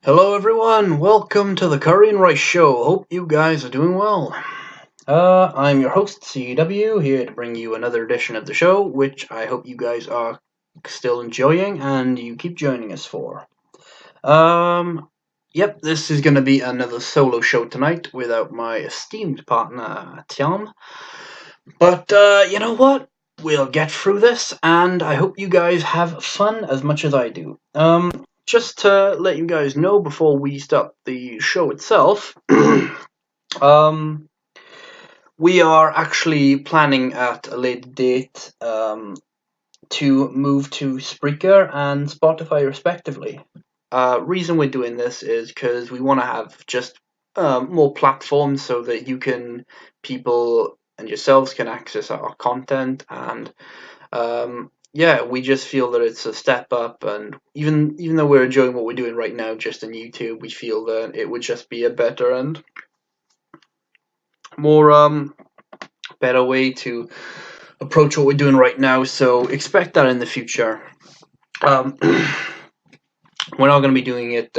Hello everyone, welcome to the Curry and Rice Show. Hope you guys are doing well. I'm your host, CW, here to bring you another edition of the show, which I hope you guys are still enjoying and you keep joining us for. Yep, this is going to be another solo show tonight without my esteemed partner, Tiam. But you know what? We'll get through this, and I hope you guys have fun as much as I do. Just to let you guys know before we start the show itself, um, we are actually planning at a later date to move to Spreaker and Spotify respectively. Reason we're doing this is because we want to have just more platforms so that people and yourselves can access our content, and yeah, we just feel that it's a step up, and even though we're enjoying what we're doing right now just on YouTube, we feel that it would just be a better and more better way to approach what we're doing right now. So expect that in the future. Um, we're not going to be doing it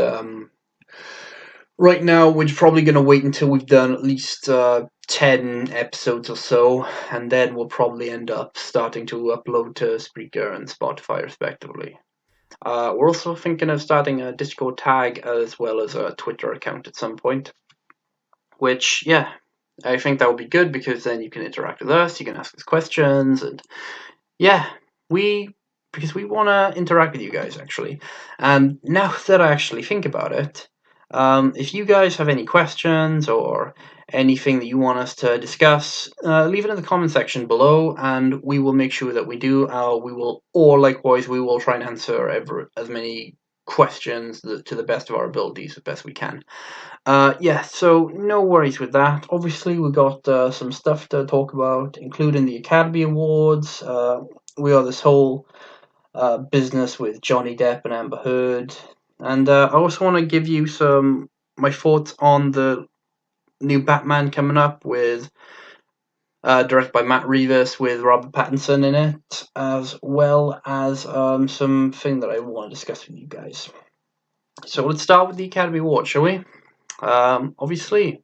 right now. We're probably going to wait until we've done at least 10 episodes or so, and then we'll probably end up starting to upload to Spreaker and Spotify respectively. We're also thinking of starting a Discord tag as well as a Twitter account at some point, which, yeah, I think that would be good because then you can interact with us, you can ask us questions, and yeah, because we want to interact with you guys actually. And now that I actually think about it, if you guys have any questions or anything that you want us to discuss, leave it in the comment section below, and we will make sure that we do. Likewise, we will try and answer as many questions to the best of our abilities, as best we can. Yeah, so no worries with that. Obviously, we got some stuff to talk about, including the Academy Awards. We got this whole business with Johnny Depp and Amber Heard, and I also want to give you my thoughts on the new Batman coming up with directed by Matt Reeves with Robert Pattinson in it, as well as something that I want to discuss with you guys. So let's start with the Academy Awards, shall we? Obviously,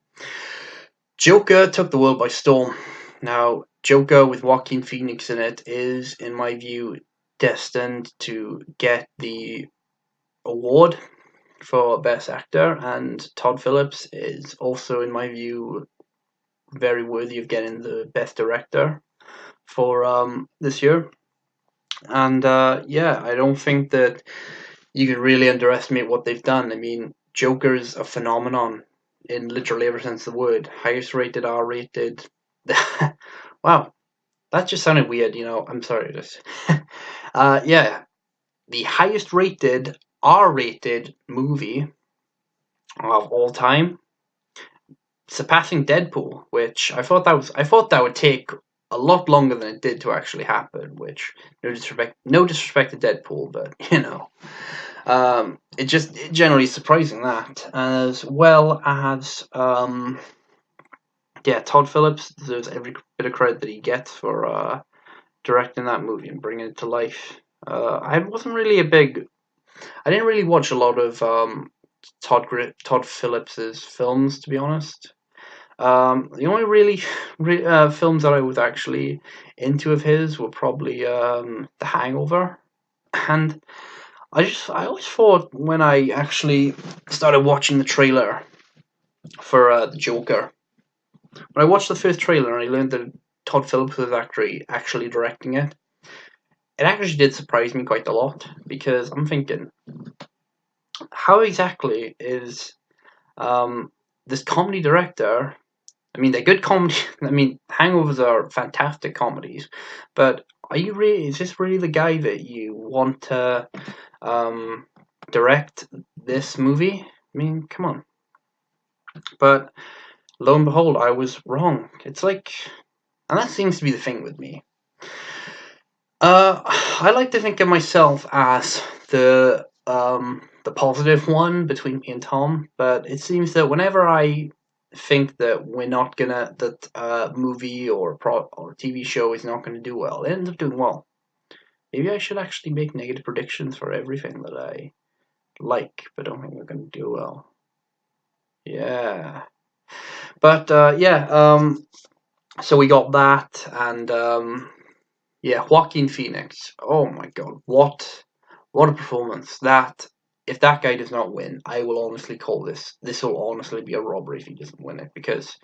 Joker took the world by storm. Now, Joker with Joaquin Phoenix in it is, in my view, destined to get the award for Best Actor, and Todd Phillips is also, in my view, very worthy of getting the Best Director for this year. And yeah, I don't think that you can really underestimate what they've done. I mean, Joker is a phenomenon in literally every sense of the word. Highest rated, R rated. Wow, that just sounded weird, I'm sorry. Yeah, the highest rated, R rated movie of all time, surpassing Deadpool, which I thought that would take a lot longer than it did to actually happen. Which no disrespect to Deadpool, but it generally surprising that, as well as yeah, Todd Phillips deserves every bit of credit that he gets for directing that movie and bringing it to life. I didn't really watch a lot of Todd Phillips's films, to be honest. The only really films that I was actually into of his were probably The Hangover, and I always thought when I actually started watching the trailer for the Joker, when I watched the first trailer and I learned that Todd Phillips was actually directing it, it actually did surprise me quite a lot because I'm thinking, how exactly is this comedy director? I mean, they're good comedy. I mean, Hangovers are fantastic comedies, but is this really the guy that you want to direct this movie? I mean, come on. But lo and behold, I was wrong. It's like, and that seems to be the thing with me. I like to think of myself as the positive one between me and Tom, but it seems that whenever I think that we're not gonna that movie or TV show is not gonna do well, it ends up doing well. Maybe I should actually make negative predictions for everything that I but I don't think we're going to do well. Yeah. But, yeah, so we got that, and, yeah, Joaquin Phoenix. Oh my god, what a performance. If that guy does not win, I will honestly call this will honestly be a robbery if he doesn't win it, because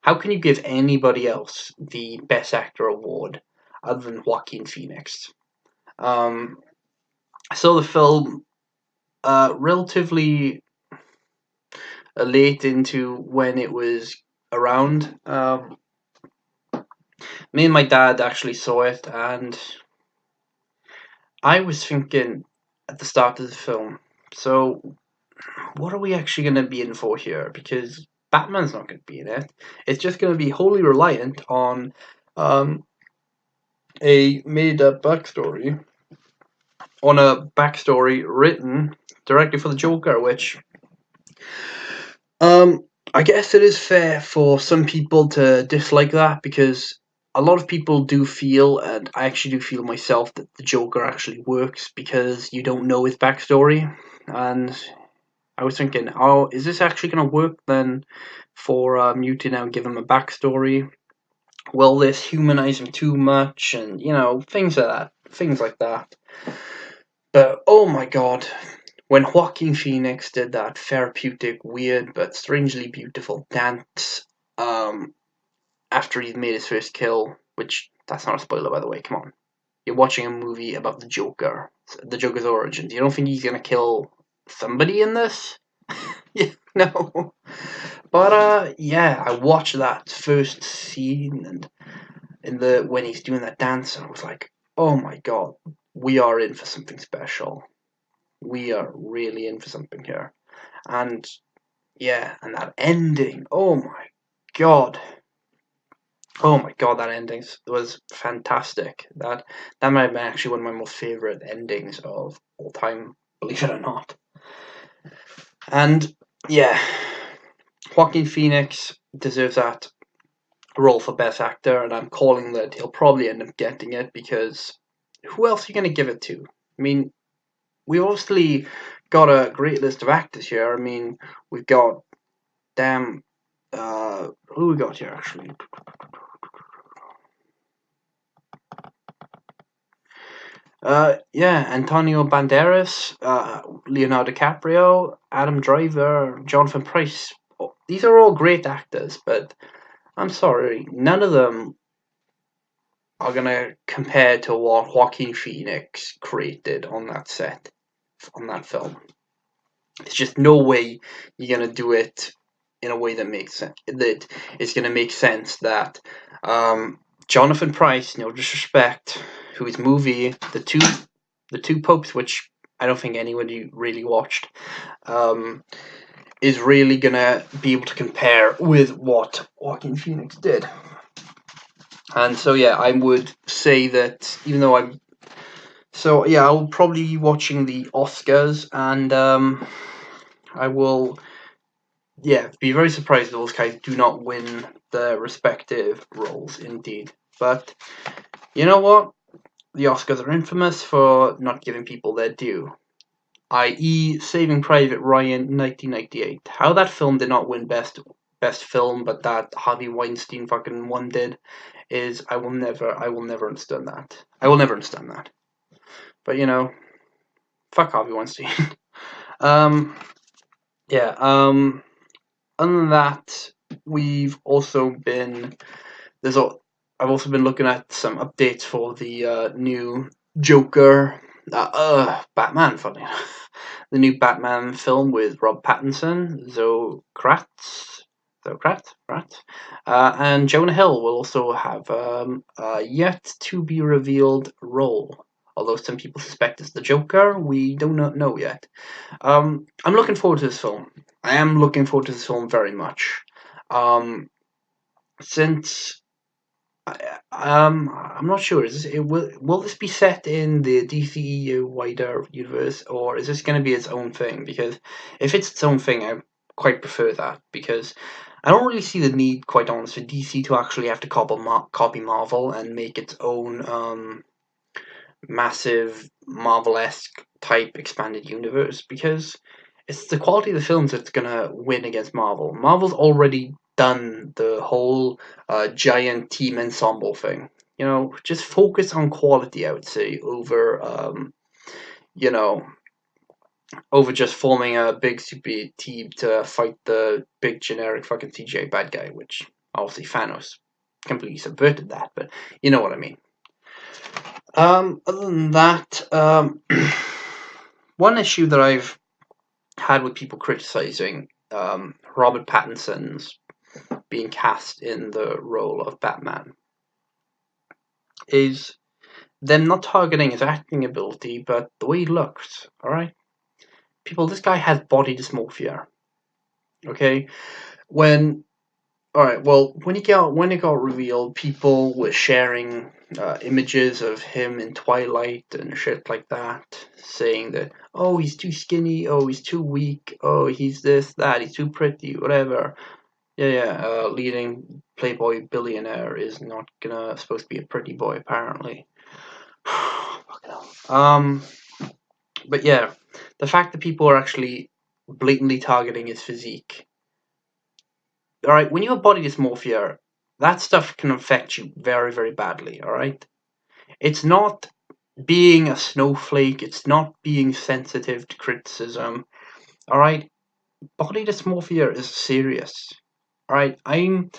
how can you give anybody else the Best Actor award other than Joaquin Phoenix? I saw the film relatively late into when it was around. Me and my dad actually saw it, and I was thinking at the start of the film, so what are we actually going to be in for here? Because Batman's not going to be in it. It's just going to be wholly reliant on um, a made-up backstory, on a backstory written directly for the Joker, which um, I guess it is fair for some people to dislike that, because a lot of people do feel, and I actually do feel myself, that the Joker actually works because you don't know his backstory. And I was thinking, oh, is this actually going to work then for you to now give him a backstory? Will this humanize him too much? And, things like that. Things like that. But, oh my god, when Joaquin Phoenix did that therapeutic, weird, but strangely beautiful dance after he'd made his first kill, which, that's not a spoiler, by the way, come on. You're watching a movie about the Joker's origins. You don't think he's going to kill somebody in this? Yeah, no. But yeah, I watched that first scene, and when he's doing that dance, I was like, oh my god, we are in for something special. We are really in for something here. And yeah, and that ending, god. Oh my god, that ending was fantastic. That might have been actually one of my most favorite endings of all time, believe it or not. And yeah, Joaquin Phoenix deserves that role for Best Actor, and I'm calling that he'll probably end up getting it, because who else are you going to give it to? I mean, we've obviously got a great list of actors here. I mean, we've got who we got here actually? Yeah, Antonio Banderas, Leonardo DiCaprio, Adam Driver, Jonathan Pryce. These are all great actors, but I'm sorry, none of them are gonna compare to what Joaquin Phoenix created on that set, on that film. There's just no way you're gonna do it in a way that makes sense. That is gonna make sense. That Jonathan Pryce, no disrespect, whose movie the two popes, which I don't think anybody really watched, is really gonna be able to compare with what Joaquin Phoenix did. And so yeah, I would say that even though I'll probably be watching the Oscars, and I will be very surprised if those guys do not win their respective roles indeed. But you know what? The Oscars are infamous for not giving people their due, i.e. Saving Private Ryan 1998. How that film did not win best film, but that Harvey Weinstein fucking one did, is I will never understand that. I will never understand that. But fuck Harvey Weinstein. um yeah, other than that, we've also been there's a I've also been looking at some updates for the new Joker, Batman. Funny, the new Batman film with Rob Pattinson, and Jonah Hill will also have a yet to be revealed role. Although some people suspect it's the Joker, we do not know yet. I'm looking forward to this film. I am looking forward to this film very much. Since I'm not sure. Will this be set in the DCEU wider universe, or is this going to be its own thing? Because if it's its own thing, I quite prefer that, because I don't really see the need, quite honest, for DC to actually have to copy Marvel and make its own massive Marvel-esque type expanded universe, because it's the quality of the films that's gonna win against Marvel. Marvel's already done the whole giant team ensemble thing. Just focus on quality, I would say, you know, over just forming a big super team to fight the big generic fucking CGI bad guy, which obviously Thanos completely subverted that, but you know what I mean. Other than that, one issue that I've had with people criticizing Robert Pattinson's being cast in the role of Batman is them not targeting his acting ability, but the way he looks. All right, people, this guy has body dysmorphia. Okay, when all right, well, when it got revealed, people were sharing images of him in Twilight and shit like that, saying that, oh, he's too skinny, oh, he's too weak, oh, he's this, that, he's too pretty, whatever. Yeah, leading playboy billionaire is not supposed to be a pretty boy, apparently. Fucking hell. But yeah, the fact that people are actually blatantly targeting his physique. Alright, when you have body dysmorphia, that stuff can affect you very, very badly, alright? It's not being a snowflake, it's not being sensitive to criticism, alright? Body dysmorphia is serious, alright? I'm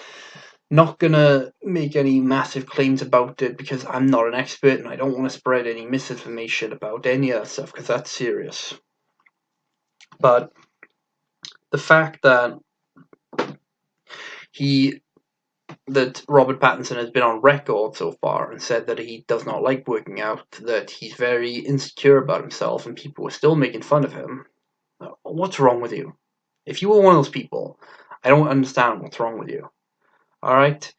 not gonna make any massive claims about it because I'm not an expert and I don't want to spread any misinformation about any of that stuff because that's serious. But the fact that Robert Pattinson has been on record so far and said that he does not like working out, that he's very insecure about himself, and people are still making fun of him. What's wrong with you? If you were one of those people, I don't understand what's wrong with you. Alright?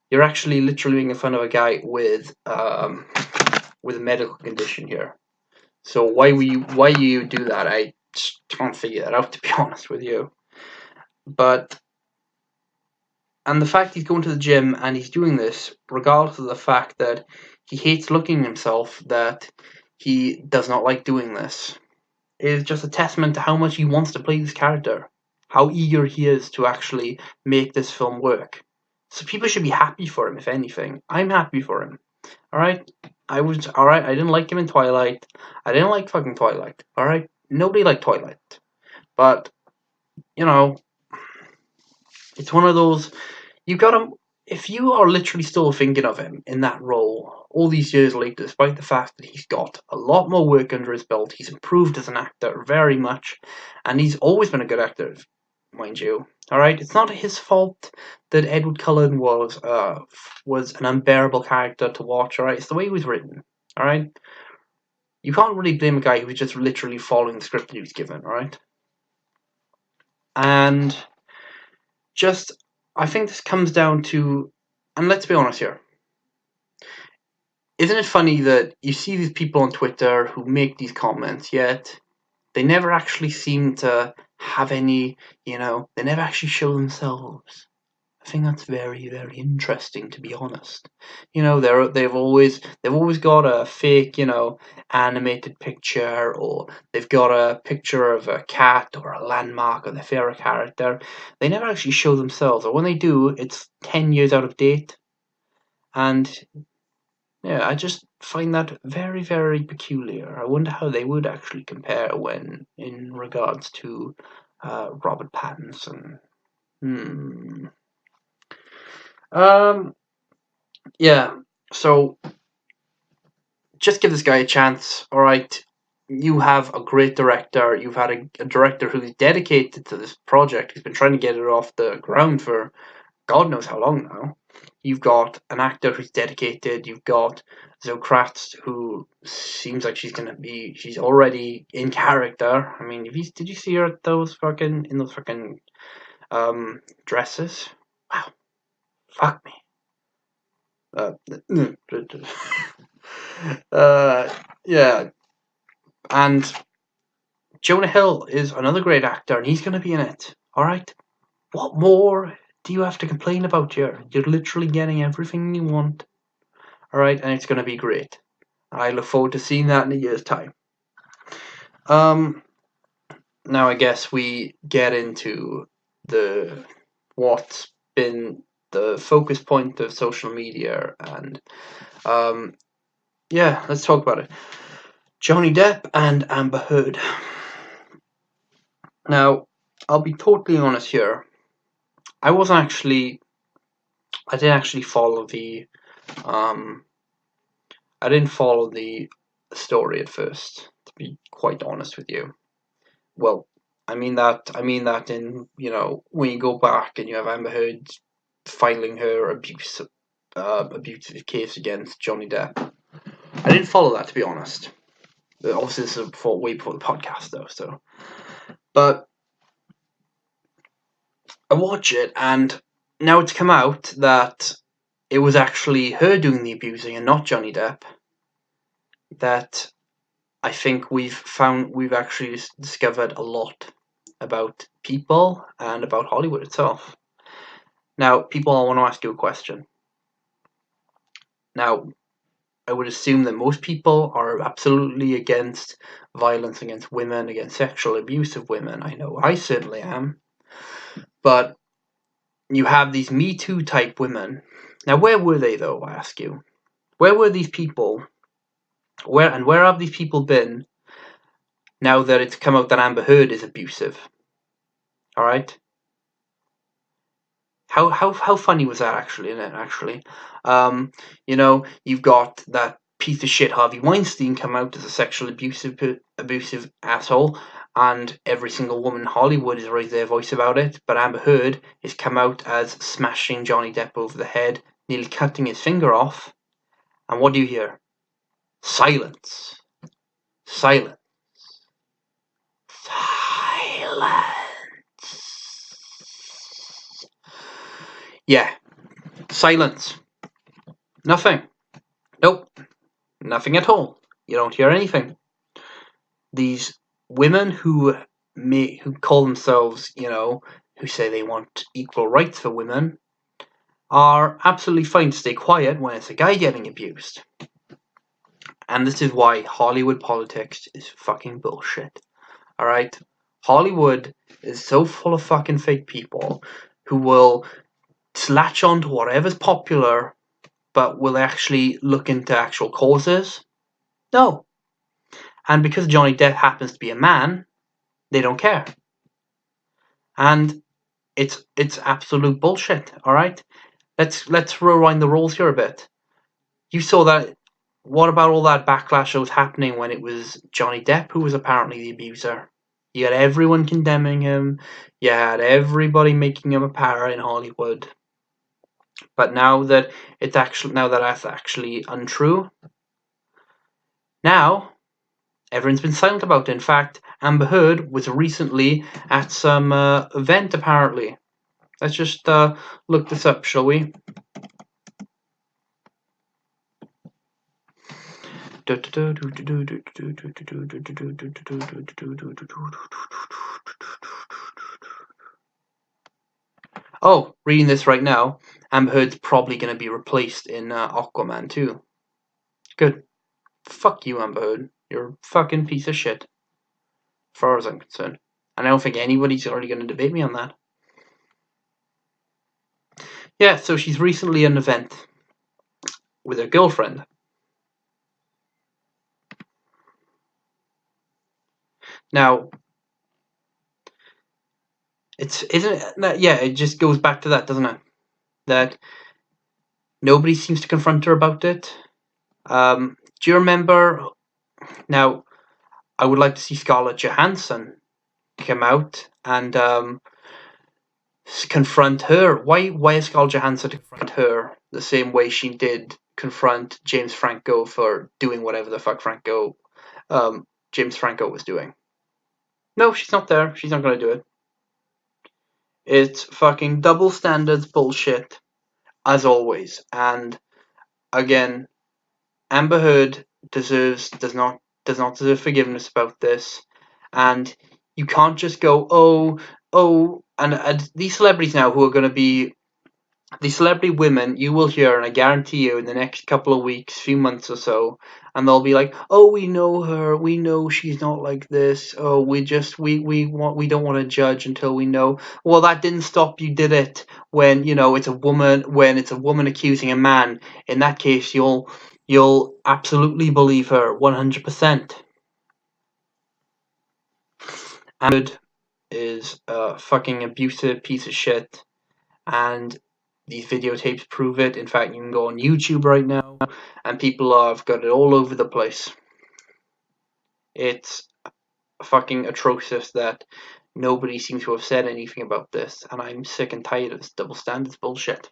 You're actually literally making fun of a guy with a medical condition here. So why you do that? I just can't figure that out, to be honest with you. And the fact he's going to the gym and he's doing this, regardless of the fact that he hates looking at himself, that he does not like doing this, is just a testament to how much he wants to play this character, how eager he is to actually make this film work. So people should be happy for him, if anything. I'm happy for him. Alright? I didn't like him in Twilight. I didn't like fucking Twilight. Alright? Nobody liked Twilight. But, it's one of those, you gotta, if you are literally still thinking of him in that role all these years later, despite the fact that he's got a lot more work under his belt, he's improved as an actor very much, and he's always been a good actor, mind you. Alright, it's not his fault that Edward Cullen was an unbearable character to watch, alright? It's the way he was written, alright? You can't really blame a guy who was just literally following the script he was given, alright? And I think this comes down to, and let's be honest here, isn't it funny that you see these people on Twitter who make these comments, yet they never actually seem to have any, they never actually show themselves. I think that's very, very interesting, to be honest. They've always got a fake, animated picture, or they've got a picture of a cat or a landmark or their favorite character. They never actually show themselves, or when they do, it's 10 years out of date. And yeah, I just find that very, very peculiar. I wonder how they would actually compare when in regards to Robert Pattinson. Yeah, so just give this guy a chance, alright? You have a great director. You've had a director who's dedicated to this project. He's been trying to get it off the ground for God knows how long now. You've got an actor who's dedicated. You've got Zoe Kratz, who seems like she's already in character. I mean, did you see her at those fucking dresses? Wow, fuck me. Yeah, and Jonah Hill is another great actor, and he's going to be in it. All right, what more do you have to complain about here? You're literally getting everything you want. All right, and it's going to be great. I look forward to seeing that in a year's time. Now I guess we get into what's been the focus point of social media, and let's talk about it. Johnny Depp and Amber Heard. Now, I'll be totally honest here. I didn't actually follow the I didn't follow the story at first, to be quite honest with you. Well, I mean that in, when you go back and you have Amber Heard filing her abusive case against Johnny Depp. I didn't follow that, to be honest. Obviously, this is way before the podcast, though. So, but I watch it, and now it's come out that it was actually her doing the abusing and not Johnny Depp. That I think we've actually discovered a lot about people and about Hollywood itself. Now, people, I want to ask you a question. Now, I would assume that most people are absolutely against violence against women, against sexual abuse of women. I know I certainly am. But you have these Me Too type women. Now, where were they, though, I ask you? Where were these people? Where have these people been now that it's come out that Amber Heard is abusive? All right? How funny was that, actually, isn't it, actually? You've got that piece of shit Harvey Weinstein come out as a sexual abusive asshole, and every single woman in Hollywood has raised their voice about it, but Amber Heard has come out as smashing Johnny Depp over the head, nearly cutting his finger off, and what do you hear? Silence. Silence. Silence. Yeah. Silence. Nothing. Nope. Nothing at all. You don't hear anything. These women who call themselves, who say they want equal rights for women, are absolutely fine to stay quiet when it's a guy getting abused. And this is why Hollywood politics is fucking bullshit. Alright? Hollywood is so full of fucking fake people who will latch on to whatever's popular, but will actually look into actual causes? No. And because Johnny Depp happens to be a man, they don't care. And it's absolute bullshit, alright? Let's rewind the roles here a bit. You saw that. What about all that backlash that was happening when it was Johnny Depp who was apparently the abuser? You had everyone condemning him. You had everybody making him a para in Hollywood. But now that that's actually untrue, now everyone's been silent about it. In fact, Amber Heard was recently at some event, apparently. Let's just look this up, shall we? Oh, reading this right now, Amber Heard's probably going to be replaced in Aquaman 2. Good. Fuck you, Amber Heard. You're a fucking piece of shit. As far as I'm concerned. And I don't think anybody's already going to debate me on that. Yeah, so she's recently at an event with her girlfriend. Now, it just goes back to that, doesn't it? That nobody seems to confront her about it. Do you remember? Now, I would like to see Scarlett Johansson come out and confront her. Why is Scarlett Johansson to confront her the same way she did confront James Franco for doing whatever the fuck James Franco was doing? No, she's not there. She's not going to do it. It's fucking double standards bullshit, as always. And again, Amber Heard does not deserve forgiveness about this. And you can't just go, oh, and these celebrities now who are going to be these celebrity women you will hear, and I guarantee you, in the next couple of weeks, few months or so, and they'll be like, "Oh, we know her. We know she's not like this. Oh, we don't want to judge until we know." Well, that didn't stop you, did it? When it's a woman, accusing a man, in that case, you'll absolutely believe her 100%. And is a fucking abusive piece of shit, and these videotapes prove it. In fact, you can go on YouTube right now, and people have got it all over the place. It's fucking atrocious that nobody seems to have said anything about this, and I'm sick and tired of this double standards bullshit.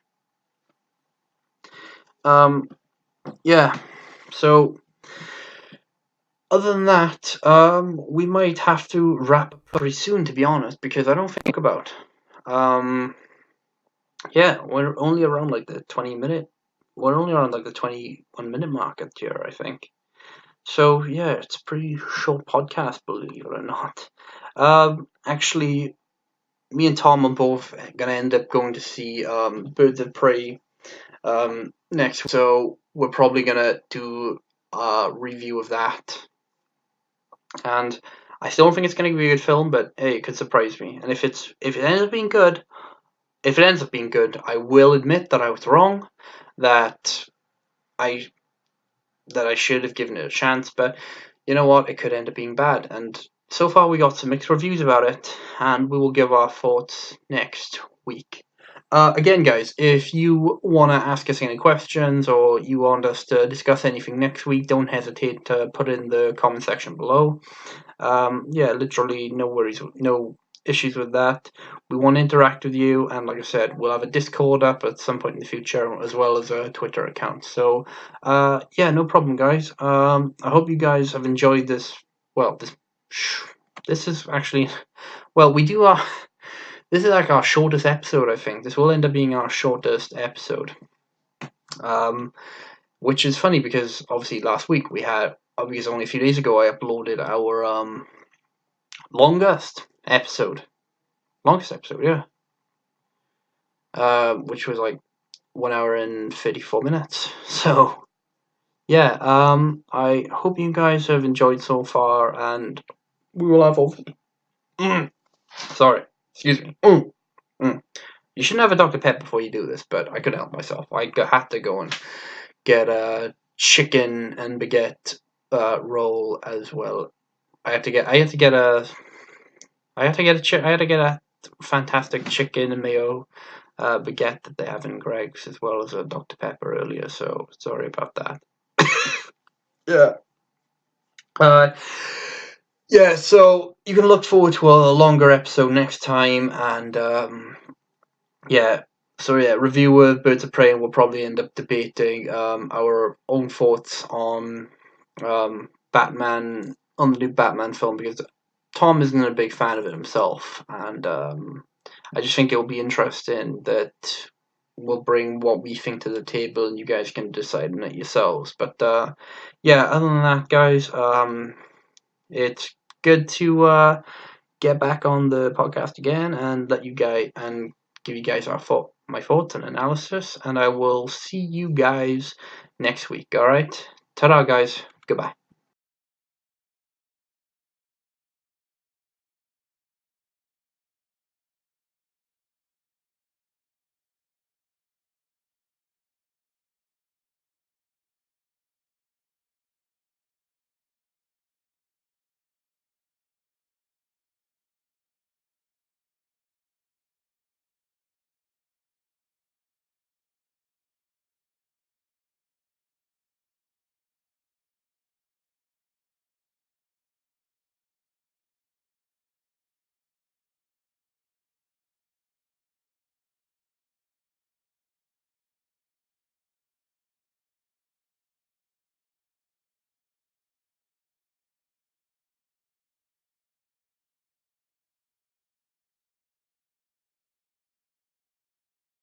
Yeah. So, other than that, we might have to wrap up pretty soon, to be honest, because I don't think about. Yeah, we're only around like the 20-minute. We're only around like the 21-minute mark here, I think. So yeah, it's a pretty short podcast, believe it or not. Actually, me and Tom are both gonna end up going to see Birds of Prey next week, so we're probably gonna do a review of that. And I still don't think it's gonna be a good film, but hey, it could surprise me. And if it ends up being good, I will admit that I was wrong, that I should have given it a chance, but you know what? It could end up being bad. And so far, we got some mixed reviews about it, and we will give our thoughts next week. Again, guys, if you want to ask us any questions or you want us to discuss anything next week, don't hesitate to put it in the comment section below. Yeah, literally no worries, no issues with that. We want to interact with you, and like I said, we'll have a Discord up at some point in the future, as well as a Twitter account. So, yeah, no problem, guys. I hope you guys have enjoyed this. Well, this is actually, well, we do our. This is like our shortest episode, I think. This will end up being our shortest episode. Which is funny because obviously last week because only a few days ago I uploaded our longest episode. Longest episode, yeah. Which was like 1 hour and 34 minutes. So, yeah, I hope you guys have enjoyed so far, and we will have sorry, excuse me. You shouldn't have a Dr. Pepper before you do this, but I couldn't help myself. I had to go and get a chicken and baguette roll as well. I had to get a fantastic chicken and mayo baguette that they have in Greg's, as well as a Dr. Pepper earlier, so sorry about that. Yeah. Yeah, so you can look forward to a longer episode next time, and yeah. So yeah, review of Birds of Prey, and we'll probably end up debating our own thoughts on Batman, on the new Batman film, because Tom isn't a big fan of it himself, and I just think it'll be interesting that we'll bring what we think to the table, and you guys can decide on it yourselves. But yeah, other than that, guys, it's good to get back on the podcast again and let you guys and give you guys my thoughts and analysis, and I will see you guys next week. All right, ta-da, guys. Goodbye.